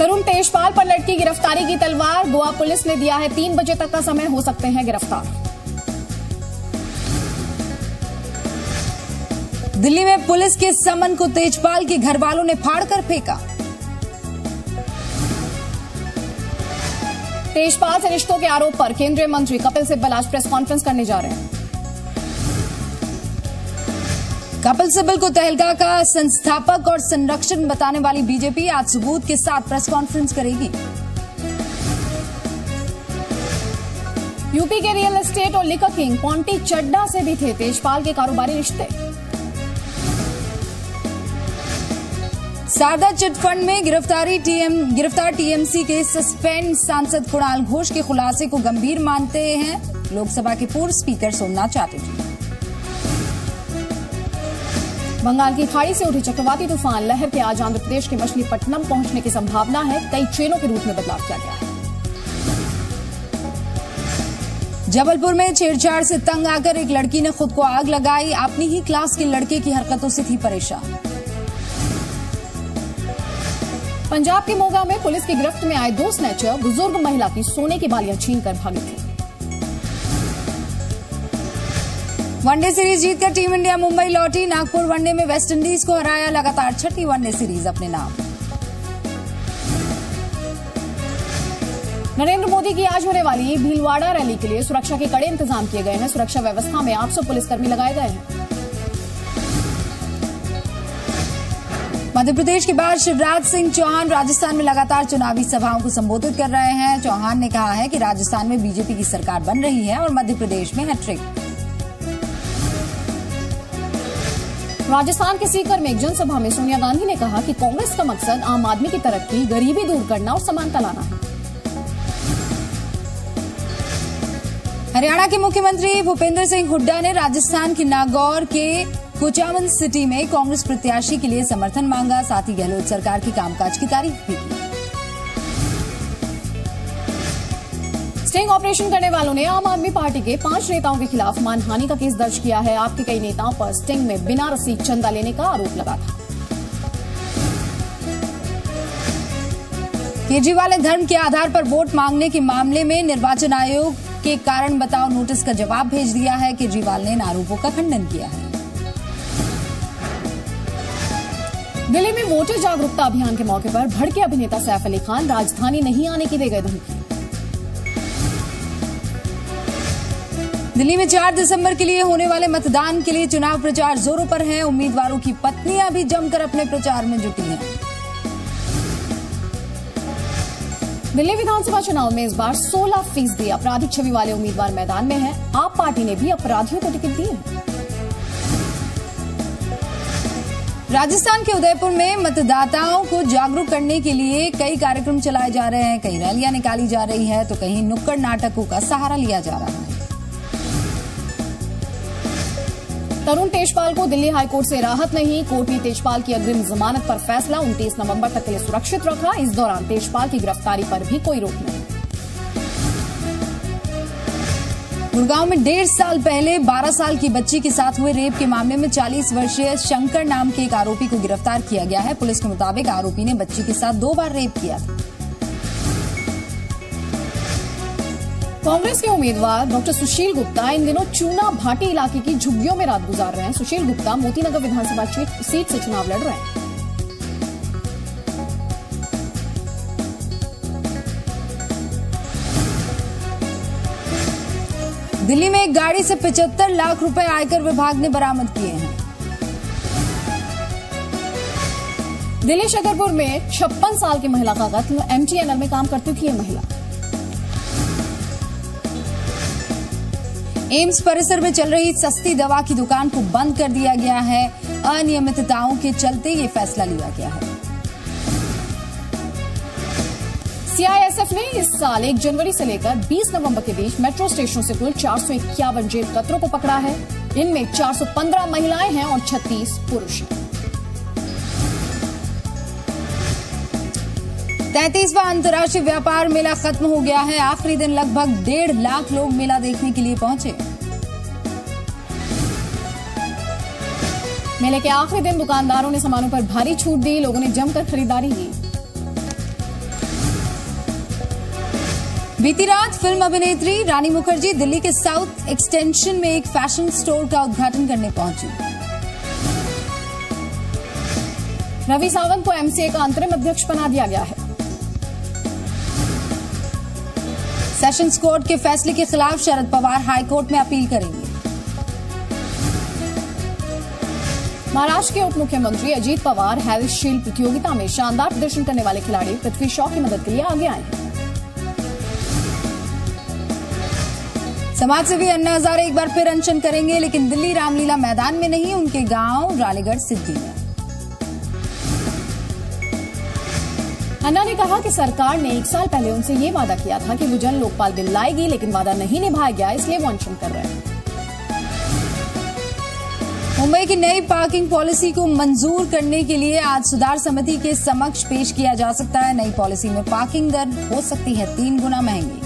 तरुण तेजपाल पर लटकी गिरफ्तारी की तलवार। गोवा पुलिस ने दिया है 3 बजे तक का समय, हो सकते हैं गिरफ्तार। दिल्ली में पुलिस के समन को तेजपाल के घर वालों ने फाड़कर फेंका। तेजपाल से रिश्तों के आरोप पर केंद्रीय मंत्री कपिल सिब्बल आज प्रेस कॉन्फ्रेंस करने जा रहे हैं। कपिल सिब्बल को तहलका का संस्थापक और संरक्षक बताने वाली बीजेपी आज सबूत के साथ प्रेस कॉन्फ्रेंस करेगी। यूपी के रियल एस्टेट और लिकर किंग पोंटी चड्डा से भी थे तेजपाल के कारोबारी रिश्ते। शारदा चिटफंड में गिरफ्तार टीएमसी के सस्पेंड सांसद कुणाल घोष के खुलासे को गंभीर मानते हैं लोकसभा के पूर्व स्पीकर सोमनाथ चटर्जी। बंगाल की खाड़ी से उठी चक्रवाती तूफान लहर के आज आंध्र प्रदेश के मछलीपट्टनम पहुंचने की संभावना है। कई ट्रेनों के रूट में बदलाव किया गया है। जबलपुर में छेड़छाड़ से तंग आकर एक लड़की ने खुद को आग लगाई। अपनी ही क्लास के लड़के की हरकतों से थी परेशान। पंजाब के मोगा में पुलिस की गिरफ्त में आए 2 स्नैचर बुजुर्ग महिला की सोने की बालियां छीनकर भागे थे। वनडे सीरीज जीतकर टीम इंडिया मुंबई लौटी। नागपुर वनडे में वेस्टइंडीज को हराया। लगातार 6ठी वनडे सीरीज अपने नाम। नरेंद्र मोदी की आज होने वाली भीलवाड़ा रैली के लिए सुरक्षा के कड़े इंतजाम किए गए हैं। सुरक्षा व्यवस्था में 800 पुलिसकर्मी लगाए गए हैं। मध्य प्रदेश के बाद शिवराज सिंह चौहान राजस्थान में लगातार चुनावी सभाओं को संबोधित कर रहे हैं। चौहान ने कहा है कि राजस्थान में बीजेपी की सरकार बन रही है और मध्य प्रदेश में हैट्रिक। राजस्थान के सीकर में एक जनसभा में सोनिया गांधी ने कहा कि कांग्रेस का मकसद आम आदमी की तरक्की, गरीबी दूर करना और समानता लाना है। हरियाणा के मुख्यमंत्री भूपेंद्र सिंह हुड्डा ने राजस्थान के नागौर के कोचामन सिटी में कांग्रेस प्रत्याशी के लिए समर्थन मांगा। साथ ही गहलोत सरकार की कामकाज की तारीफ भी की। स्टिंग ऑपरेशन करने वालों ने आम आदमी पार्टी के 5 नेताओं के खिलाफ मानहानि का केस दर्ज किया है। आपके कई नेताओं पर स्टिंग में बिना रसीद चंदा लेने का आरोप लगा था। केजरीवाल ने धर्म के आधार पर वोट मांगने के मामले में निर्वाचन आयोग के कारण बताओ नोटिस का जवाब भेज दिया है। केजरीवाल ने इन आरोपों का खंडन किया है। दिल्ली में वोटर जागरूकता अभियान के मौके पर भड़के अभिनेता सैफ अली खान राजधानी नहीं आने की दे गए धमकी। दिल्ली में 4 दिसंबर के लिए होने वाले मतदान के लिए चुनाव प्रचार जोरों पर है। उम्मीदवारों की पत्नियां भी जमकर अपने प्रचार में जुटी हैं। दिल्ली विधानसभा चुनाव में इस बार 16% आपराधिक छवि वाले उम्मीदवार मैदान में हैं। आप पार्टी ने भी अपराधियों को टिकट दी है। राजस्थान के उदयपुर में मतदाताओं को जागरूक करने के लिए कई कार्यक्रम चलाए जा रहे हैं। कई रैलियां निकाली जा रही है तो कहीं नुक्कड़ नाटकों का सहारा लिया जा रहा है। तरुण तेजपाल को दिल्ली हाईकोर्ट से राहत नहीं। कोर्ट ने तेजपाल की अग्रिम जमानत पर फैसला 29 नवंबर तक के लिए सुरक्षित रखा। इस दौरान तेजपाल की गिरफ्तारी पर भी कोई रोक नहीं। गुड़गांव में 1.5 साल पहले 12 साल की बच्ची के साथ हुए रेप के मामले में 40 वर्षीय शंकर नाम के एक आरोपी को गिरफ्तार किया गया है। पुलिस के मुताबिक आरोपी ने बच्ची के साथ 2 बार रेप किया था। कांग्रेस के उम्मीदवार डॉक्टर सुशील गुप्ता इन दिनों चूना भाटी इलाके की झुग्गियों में रात गुजार रहे हैं। सुशील गुप्ता मोतीनगर विधानसभा सीट से चुनाव लड़ रहे हैं। दिल्ली में एक गाड़ी से 75 लाख रुपए आयकर विभाग ने बरामद किए हैं। दिल्ली शकरपुर में 56 साल की महिला का कत्ल। एमटीएनएल में काम करती थी ये महिला। एम्स परिसर में चल रही सस्ती दवा की दुकान को बंद कर दिया गया है। अनियमितताओं के चलते ये फैसला लिया गया है। सीआईएसएफ ने इस साल 1 जनवरी से लेकर 20 नवंबर के बीच मेट्रो स्टेशनों से कुल 451 जेब कतरों को पकड़ा है। इनमें 415 महिलाएं हैं और 36 पुरुष हैं। 33वां अंतर्राष्ट्रीय व्यापार मेला खत्म हो गया है। आखिरी दिन लगभग 1.5 लाख लोग मेला देखने के लिए पहुंचे। मेले के आखिरी दिन दुकानदारों ने सामानों पर भारी छूट दी। लोगों ने जमकर खरीदारी की। बीती रात फिल्म अभिनेत्री रानी मुखर्जी दिल्ली के साउथ एक्सटेंशन में एक फैशन स्टोर का उद्घाटन करने पहुंची। रवि सावंत को एमसीए का अंतरिम अध्यक्ष बना दिया गया है। सेशंस कोर्ट के फैसले के खिलाफ शरद पवार हाईकोर्ट में अपील करेंगे। महाराष्ट्र के उप मुख्यमंत्री अजीत पवार हेल्थ शील्ड प्रतियोगिता में शानदार प्रदर्शन करने वाले खिलाड़ी पृथ्वी शॉ की मदद के लिए आगे आए हैं। समाजसेवी अन्ना हजारे एक बार फिर अनशन करेंगे, लेकिन दिल्ली रामलीला मैदान में नहीं, उनके गांव रालेगढ़ सिद्दी में। अन्ना ने कहा कि सरकार ने 1 साल पहले उनसे ये वादा किया था कि वो जन लोकपाल बिल लाएगी, लेकिन वादा नहीं निभाया गया, इसलिए वो अनशन कर रहे हैं। मुंबई की नई पार्किंग पॉलिसी को मंजूर करने के लिए आज सुधार समिति के समक्ष पेश किया जा सकता है। नई पॉलिसी में पार्किंग दर हो सकती है 3 गुना महंगी।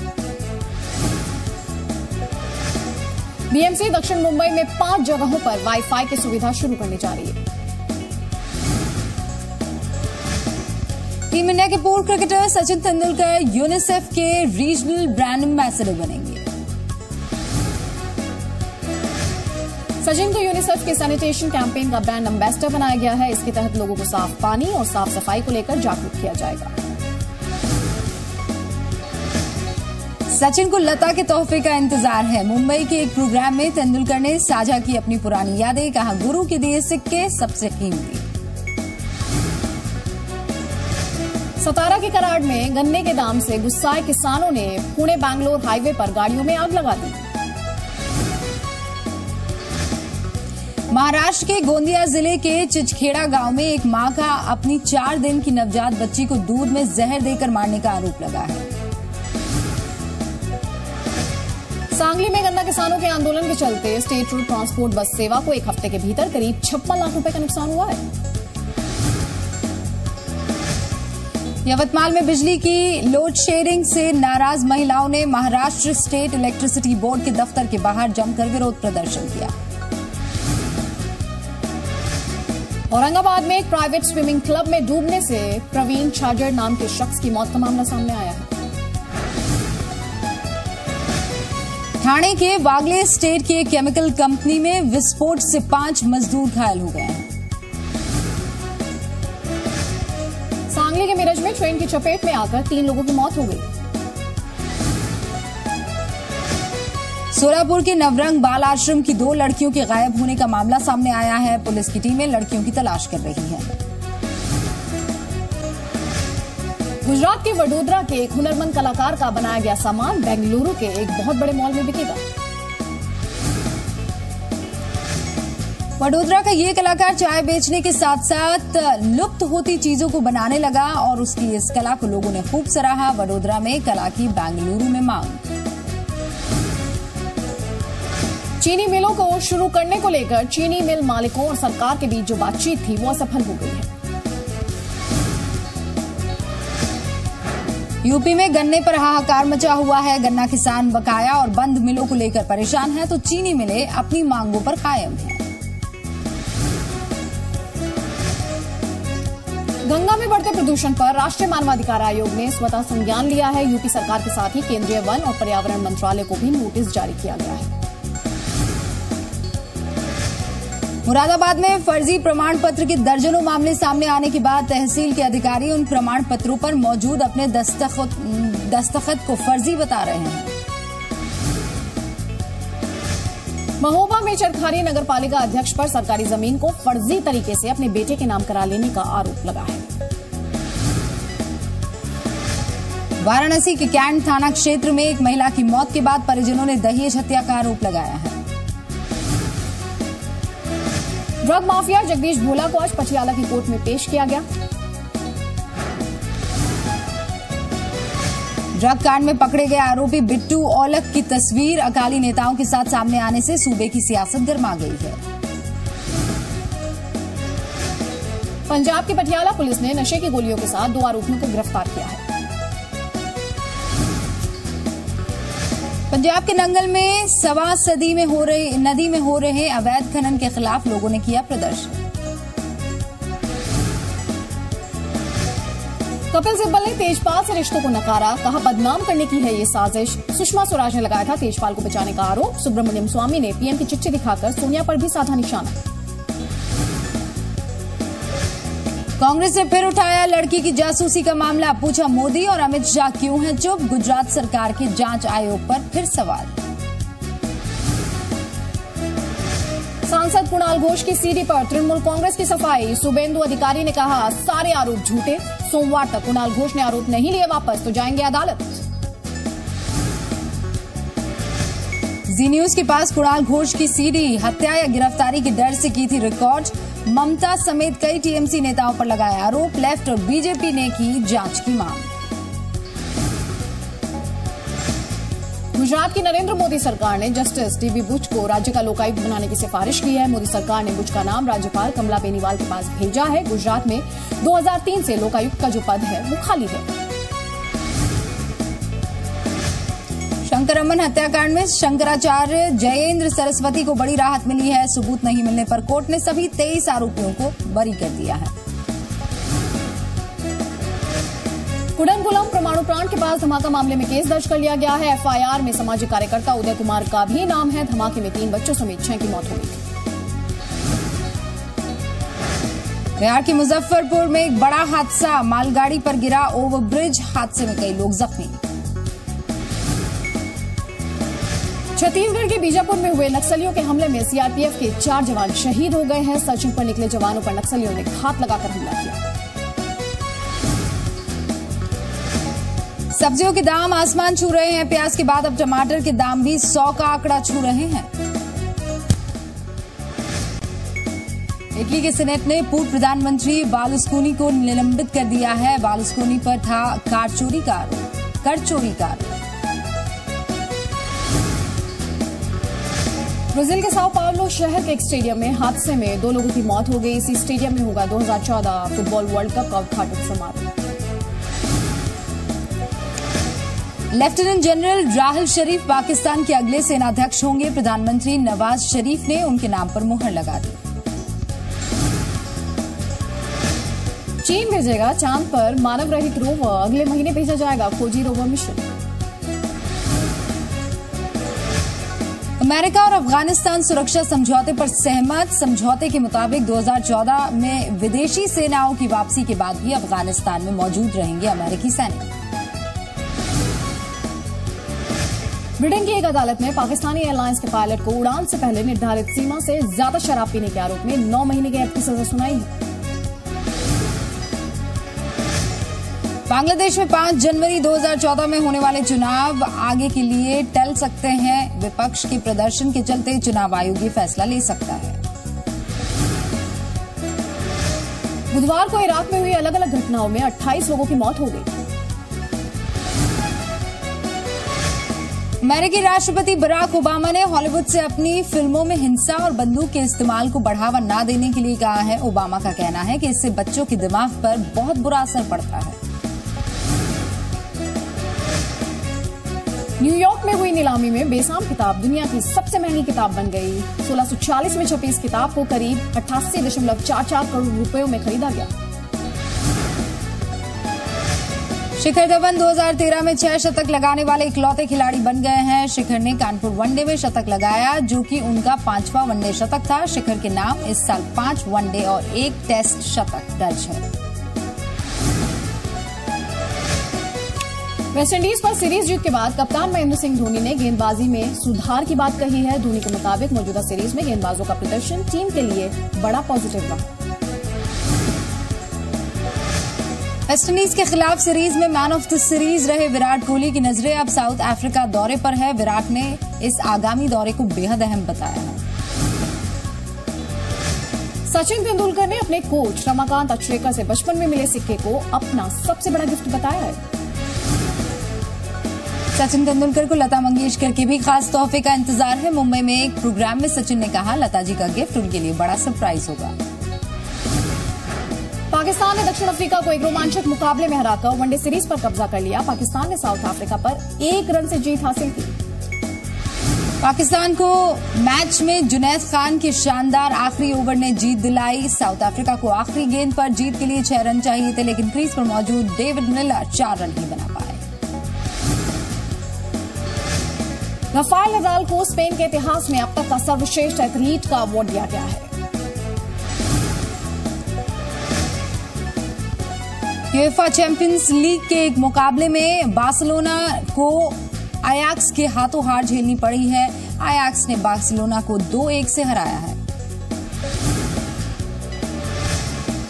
बीएमसी दक्षिण मुंबई में 5 जगहों पर वाईफाई की सुविधा शुरू करने जा रही है। टीम इंडिया के पूर्व क्रिकेटर सचिन तेंदुलकर यूनिसेफ के रीजनल ब्रांड एम्बेसडर बनेंगे। सचिन को यूनिसेफ के सैनिटेशन कैंपेन का ब्रांड एम्बेसडर बनाया गया है। इसके तहत लोगों को साफ पानी और साफ सफाई को लेकर जागरूक किया जाएगा। सचिन को लता के तोहफे का इंतजार है। मुंबई के एक प्रोग्राम में तेंदुलकर ने साझा की अपनी पुरानी यादें, कहा गुरु के दिए सिक्के सबसे कीमती। सतारा के कराड़ में गन्ने के दाम से गुस्साए किसानों ने पुणे बैंगलोर हाईवे पर गाड़ियों में आग लगा दी। महाराष्ट्र के गोंदिया जिले के चिचखेड़ा गांव में एक मां का अपनी 4 दिन की नवजात बच्ची को दूध में जहर देकर मारने का आरोप लगा है। सांगली में गन्ना किसानों के आंदोलन के चलते स्टेट रोड ट्रांसपोर्ट बस सेवा को 1 हफ्ते के भीतर करीब 56 लाख रुपए का नुकसान हुआ है। यवतमाल में बिजली की लोड शेडिंग से नाराज महिलाओं ने महाराष्ट्र स्टेट इलेक्ट्रिसिटी बोर्ड के दफ्तर के बाहर जमकर विरोध प्रदर्शन किया। औरंगाबाद में एक प्राइवेट स्विमिंग क्लब में डूबने से प्रवीण छाजर नाम के शख्स की मौत का मामला सामने आया है। ठाणे के वागले स्टेट की एक केमिकल कंपनी में विस्फोट से 5 मजदूर घायल हो गए हैं। सांगली के मिरज में ट्रेन की चपेट में आकर 3 लोगों की मौत हो गई। सोलापुर के नवरंग बाल आश्रम की 2 लड़कियों के गायब होने का मामला सामने आया है। पुलिस की टीमें लड़कियों की तलाश कर रही है। गुजरात के वडोदरा के एक हुनरमंद कलाकार का बनाया गया सामान बेंगलुरु के एक बहुत बड़े मॉल में बिकेगा। वडोदरा का ये कलाकार चाय बेचने के साथ साथ लुप्त होती चीजों को बनाने लगा और उसकी इस कला को लोगों ने खूब सराहा। वडोदरा में कला की बेंगलुरु में मांग। चीनी मिलों को शुरू करने को लेकर चीनी मिल मालिकों और सरकार के बीच जो बातचीत थी वो असफल हो गई है। यूपी में गन्ने पर हाहाकार मचा हुआ है। गन्ना किसान बकाया और बंद मिलों को लेकर परेशान है, तो चीनी मिलें अपनी मांगों पर कायम हैं। गंगा में बढ़ते प्रदूषण पर राष्ट्रीय मानवाधिकार आयोग ने स्वतः संज्ञान लिया है। यूपी सरकार के साथ ही केंद्रीय वन और पर्यावरण मंत्रालय को भी नोटिस जारी किया गया है। मुरादाबाद में फर्जी प्रमाण पत्र के दर्जनों मामले सामने आने के बाद तहसील के अधिकारी उन प्रमाण पत्रों पर मौजूद अपने दस्तखत को फर्जी बता रहे हैं। महोबा में चरखारी नगरपालिका अध्यक्ष पर सरकारी जमीन को फर्जी तरीके से अपने बेटे के नाम करा लेने का आरोप लगा है। वाराणसी के कैंट थाना क्षेत्र में एक महिला की मौत के बाद परिजनों ने दहेज हत्या का आरोप लगाया है। ड्रग माफिया जगदीश भोला को आज पटियाला की कोर्ट में पेश किया गया। ड्रग कांड में पकड़े गए आरोपी बिट्टू औलख की तस्वीर अकाली नेताओं के साथ सामने आने से सूबे की सियासत गर्मा गई है। पंजाब की पटियाला पुलिस ने नशे की गोलियों के साथ 2 आरोपियों को गिरफ्तार किया है। पंजाब के नंगल में सवा सदी में नदी में हो रहे अवैध खनन के खिलाफ लोगों ने किया प्रदर्शन। कपिल सिब्बल ने तेजपाल से रिश्तों को नकारा, कहा बदनाम करने की है ये साजिश। सुषमा स्वराज ने लगाया था तेजपाल को बचाने का आरोप। सुब्रमण्यम स्वामी ने पीएम की चिट्ठी दिखाकर सोनिया पर भी साधा निशाना। कांग्रेस ने फिर उठाया लड़की की जासूसी का मामला, पूछा मोदी और अमित शाह क्यों हैं चुप। गुजरात सरकार के जांच आयोग पर फिर सवाल। सांसद कुणाल घोष की सीडी पर तृणमूल कांग्रेस की सफाई। शुभेंदु अधिकारी ने कहा सारे आरोप झूठे। सोमवार तक कुणाल घोष ने आरोप नहीं लिए वापस तो जाएंगे अदालत। जी न्यूज के पास कुणाल घोष की सीडी हत्या या गिरफ्तारी के डर से की थी रिकॉर्ड। ममता समेत कई टीएमसी नेताओं पर लगाया आरोप। लेफ्ट और बीजेपी ने की जांच की मांग। गुजरात की नरेंद्र मोदी सरकार ने जस्टिस डीबी बुच को राज्य का लोकायुक्त बनाने की सिफारिश की है। मोदी सरकार ने बुच का नाम राज्यपाल कमला बेनीवाल के पास भेजा है। गुजरात में 2003 से लोकायुक्त का जो पद है वो खाली है। शंकरमन हत्याकांड में शंकराचार्य जयेंद्र सरस्वती को बड़ी राहत मिली है। सबूत नहीं मिलने पर कोर्ट ने सभी 23 आरोपियों को बरी कर दिया है। कुडनकुलम परमाणु प्लांट के पास धमाका मामले में केस दर्ज कर लिया गया है। एफआईआर में सामाजिक कार्यकर्ता उदय कुमार का भी नाम है। धमाके में 3 बच्चों समेत 6 की मौत हो गई थी। बिहार के मुजफ्फरपुर में एक बड़ा हादसा, मालगाड़ी पर गिरा ओवरब्रिज, हादसे में कई लोग जख्मी। छत्तीसगढ़ के बीजापुर में हुए नक्सलियों के हमले में सीआरपीएफ के 4 जवान शहीद हो गए हैं। सर्चिंग पर निकले जवानों पर नक्सलियों ने घात लगाकर हमला किया। सब्जियों के दाम आसमान छू रहे हैं। प्याज के बाद अब टमाटर के दाम भी 100 का आंकड़ा छू रहे हैं। इटली के सीनेट ने पूर्व प्रधानमंत्री बालुस्कोनी को निलंबित कर दिया है। बालुस्कोनी पर था कर चोरी का आरोप। ब्राजील के साओ पाउलो शहर के एक स्टेडियम में हादसे में 2 लोगों की मौत हो गई। इसी स्टेडियम में होगा 2014 फुटबॉल वर्ल्ड कप का उद्घाटन समारोह। लेफ्टिनेंट जनरल राहल शरीफ पाकिस्तान के अगले सेनाध्यक्ष होंगे। प्रधानमंत्री नवाज शरीफ ने उनके नाम पर मुहर लगा दी। चीन भेजेगा चांद पर मानव रहित रोवर, अगले महीने भेजा जाएगा खोजी रोवर मिशन। अमेरिका और अफगानिस्तान सुरक्षा समझौते पर सहमत। समझौते के मुताबिक 2014 में विदेशी सेनाओं की वापसी के बाद भी अफगानिस्तान में मौजूद रहेंगे अमेरिकी सैनिक। ब्रिटेन की एक अदालत ने पाकिस्तानी एयरलाइंस के पायलट को उड़ान से पहले निर्धारित सीमा से ज्यादा शराब पीने के आरोप में 9 महीने कैद की सजा सुनाई है। बांग्लादेश में 5 जनवरी 2014 में होने वाले चुनाव आगे के लिए टल सकते हैं। विपक्ष के प्रदर्शन के चलते चुनाव आयोग ये फैसला ले सकता है। बुधवार को इराक में हुई अलग अलग घटनाओं में 28 लोगों की मौत हो गई। अमेरिकी राष्ट्रपति बराक ओबामा ने हॉलीवुड से अपनी फिल्मों में हिंसा और बंदूक के इस्तेमाल को बढ़ावा न देने के लिए कहा है। ओबामा का कहना है कि इससे बच्चों के दिमाग पर बहुत बुरा असर पड़ता है। न्यूयॉर्क में हुई नीलामी में बेसाम किताब दुनिया की सबसे महंगी किताब बन गई। 1640 में छपी इस किताब को करीब 88.44 करोड़ रुपयों में खरीदा गया। शिखर धवन 2013 में 6 शतक लगाने वाले इकलौते खिलाड़ी बन गए हैं। शिखर ने कानपुर वनडे में शतक लगाया, जो कि उनका 5वां वनडे शतक था। शिखर के नाम इस साल 5 वनडे और 1 टेस्ट शतक दर्ज है। वेस्टइंडीज पर सीरीज जीत के बाद कप्तान महेंद्र सिंह धोनी ने गेंदबाजी में सुधार की बात कही है। धोनी के मुताबिक मौजूदा सीरीज में गेंदबाजों का प्रदर्शन टीम के लिए बड़ा पॉजिटिव रहा। वेस्टइंडीज के खिलाफ सीरीज में मैन ऑफ द सीरीज रहे विराट कोहली की नजरें अब साउथ अफ्रीका दौरे पर है। विराट ने इस आगामी दौरे को बेहद अहम बताया है। सचिन तेंदुलकर ने अपने कोच रमाकांत अचरेकर से बचपन में मिले सिक्के को अपना सबसे बड़ा गिफ्ट बताया है। सचिन तेंदुलकर को लता मंगेशकर के भी खास तोहफे का इंतजार है। मुंबई में एक प्रोग्राम में सचिन ने कहा लता जी का गिफ्ट उनके लिए बड़ा सरप्राइज होगा। पाकिस्तान ने दक्षिण अफ्रीका को एक रोमांचक मुकाबले में हराकर वनडे सीरीज पर कब्जा कर लिया। पाकिस्तान ने साउथ अफ्रीका पर 1 रन से जीत हासिल की। पाकिस्तान को मैच में जुनैद खान की शानदार आखिरी ओवर ने जीत दिलाई। साउथ अफ्रीका को आखिरी गेंद पर जीत के लिए 6 रन चाहिए थे, लेकिन क्रीज पर मौजूद डेविड मिलर 4 रन ही बना पाए। राफेल नडाल को स्पेन के इतिहास में अब तक का सर्वश्रेष्ठ एथलीट का अवार्ड दिया गया है। यूएफा चैंपियंस लीग के एक मुकाबले में बार्सिलोना को आयाक्स के हाथों हार झेलनी पड़ी है। आयाक्स ने बार्सिलोना को 2-1 से हराया है।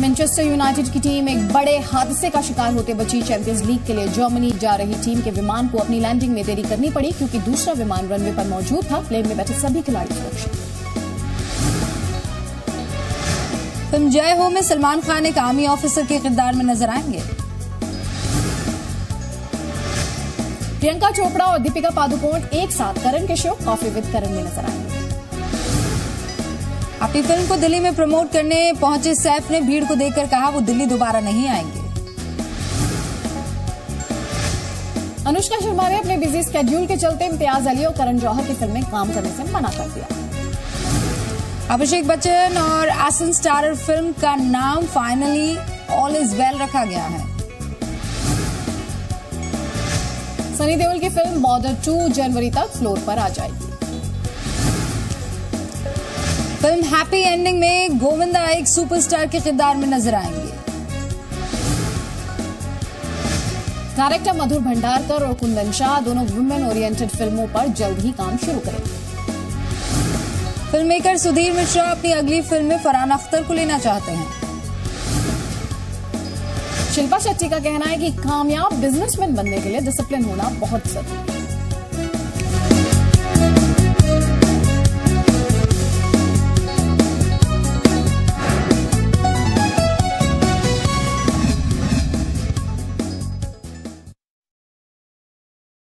मैनचेस्टर यूनाइटेड की टीम एक बड़े हादसे का शिकार होते बची। चैंपियंस लीग के लिए जर्मनी जा रही टीम के विमान को अपनी लैंडिंग में देरी करनी पड़ी, क्योंकि दूसरा विमान रनवे पर मौजूद था। प्लेन में बैठे सभी खिलाड़ी सुरक्षित। फिल्म जय हो में सलमान खान एक आर्मी ऑफिसर के किरदार में नजर आएंगे। प्रियंका चोपड़ा और दीपिका पादुकोण एक साथ करण के शो कॉफी विद करण में नजर आएंगे। अपनी फिल्म को दिल्ली में प्रमोट करने पहुंचे सैफ ने भीड़ को देखकर कहा वो दिल्ली दोबारा नहीं आएंगे। अनुष्का शर्मा ने अपने बिजी स्केड्यूल के चलते इम्तियाज अली और करण जौहर की फिल्म में काम करने से मना कर दिया। अभिषेक बच्चन और एसन स्टारर फिल्म का नाम फाइनली ऑल इज वेल रखा गया है। सनी देओल की फिल्म बॉर्डर 2 जनवरी तक फ्लोर पर आ जाएगी। फिल्म हैप्पी एंडिंग में गोविंदा एक सुपरस्टार के किरदार में नजर आएंगे। डायरेक्टर मधुर भंडारकर और कुंदन शाह दोनों वुमेन ओरिएंटेड फिल्मों पर जल्द ही काम शुरू करेंगे। फिल्म मेकर सुधीर मिश्रा अपनी अगली फिल्म में फरहान अख्तर को लेना चाहते हैं। शिल्पा शेट्टी का कहना है कि कामयाब बिजनेसमैन बनने के लिए डिसिप्लिन होना बहुत जरूरी है।